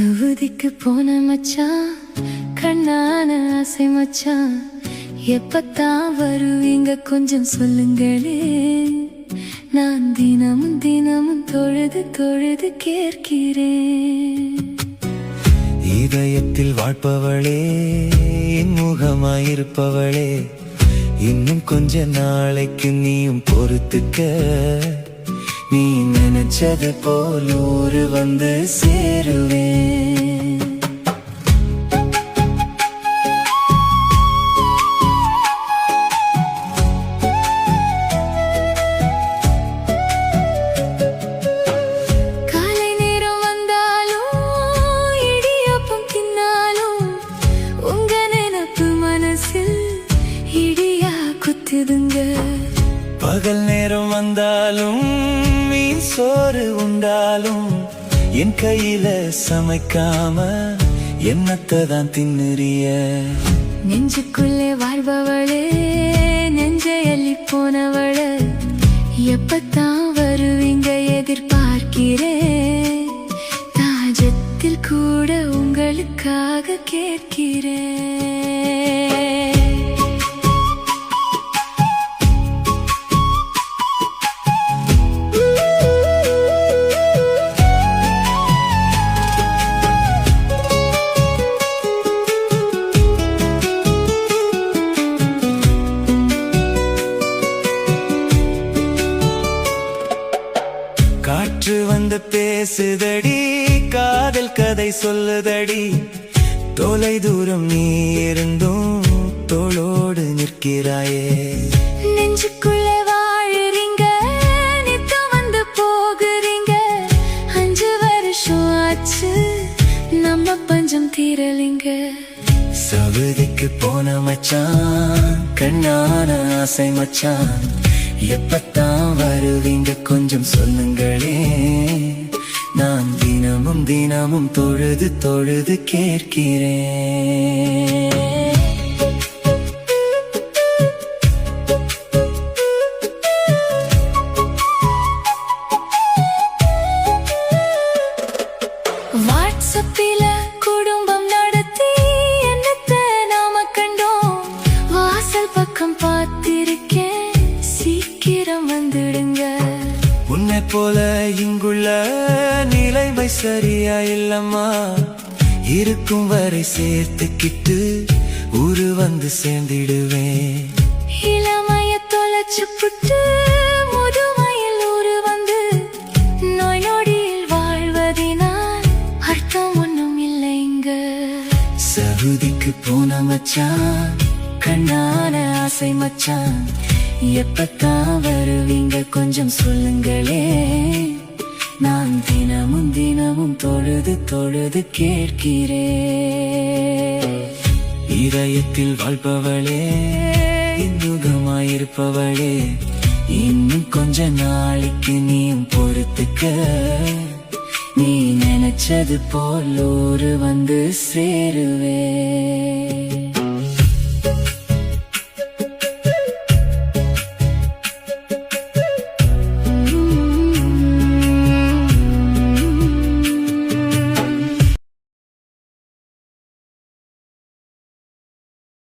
சவுதிக்கு போன மச்சான், கண்ணான ஆசை மச்சான். எப்பத்தான் வருவீங்க கொஞ்சம் சொல்லுங்களே. நான் தினமும் தினமும் தொழுது தொழுது கேட்கிறேன். இதயத்தில் வாழ்பவளே, என் முகமாயிருப்பவளே, இன்னும் கொஞ்ச நாளைக்கு நீயும் பொறுத்துக்க. நீ நினைச்சது போல் ஊரு வந்து சேருவேன். காலை நேரம் வந்தாலும் இடியாப்பம் தின்னாலும் உங்க நினைப்பு மனசில் இடியா குத்துதுங்க. பகல் நேரம் வந்தாலும் மீன் சோறு உண்டாலும் என் கையில சமைக்காம என்னத்தை தான் தின்னுறிய. நெஞ்சுக்குள்ளே வாழ்பவளே, நெஞ்சை அள்ளி போனவளே, எப்பத்தான் வருவீங்க எதிர்பார்க்கிறேன். தாஜத்தில் கூட உங்களுக்காக கேட்கிறேன். காற்று வந்து பேசுதடி, காதல் கதை சொல்லுதடி. தொலை தூரம் நீ இருந்தும் தோளோடு நிற்கிறாயே. நெஞ்சுக்குள்ளே வாழுறீங்க, நித்தம் வந்து போகுறீங்க. 5 வருஷம் ஆச்சு நம்ம பஞ்சம் தீரலிங்க. சவுதிக்கு போன மச்சான், கண்ணான ஆசை மச்சான். எப்பத்தான் வருவீங்க கொஞ்சம் சொல்லுங்களே. நான் தினமும் தினமும் தொழுது தொழுது கேட்கிறேன். வாட்ஸ்அப்பில குடும்பம் நடத்தி என்னத்தை நாம கண்டோம். வாசல் பக்கம் பார்த்திருக்கேன், சீக்கிரம் வந்துடுங்க. உன்னை போல இங்குள்ள நிலைமை சரியா இல்லம்மா. இருக்கும் வரை சேர்த்துக்கிட்டு ஊரு வந்து சேர்ந்திடுவேன். இளமைய தொலைச்சு புட்டு முதுமையில் ஊரு வந்து நோய் நொடியில் வாழ்வதினால் அர்த்தம் ஒண்ணும் இல்லைங்க. சவுதிக்கு போன மச்சான், கண்ணான ஆசை மச்சான். எப்பத்தான் வருவீங்க கொஞ்சம் சொல்லுங்களே. நான் தினமும் தினமும் தொழுது தொழுது கேட்கிறேன். இதயத்தில் வாழ்பவளே, இன்முகமாயிருப்பவளே, இன்னும் கொஞ்ச நாளைக்கு நீயும் பொறுத்துக்க. நீ நினைச்சது போல் ஊரு வந்து சேருவே.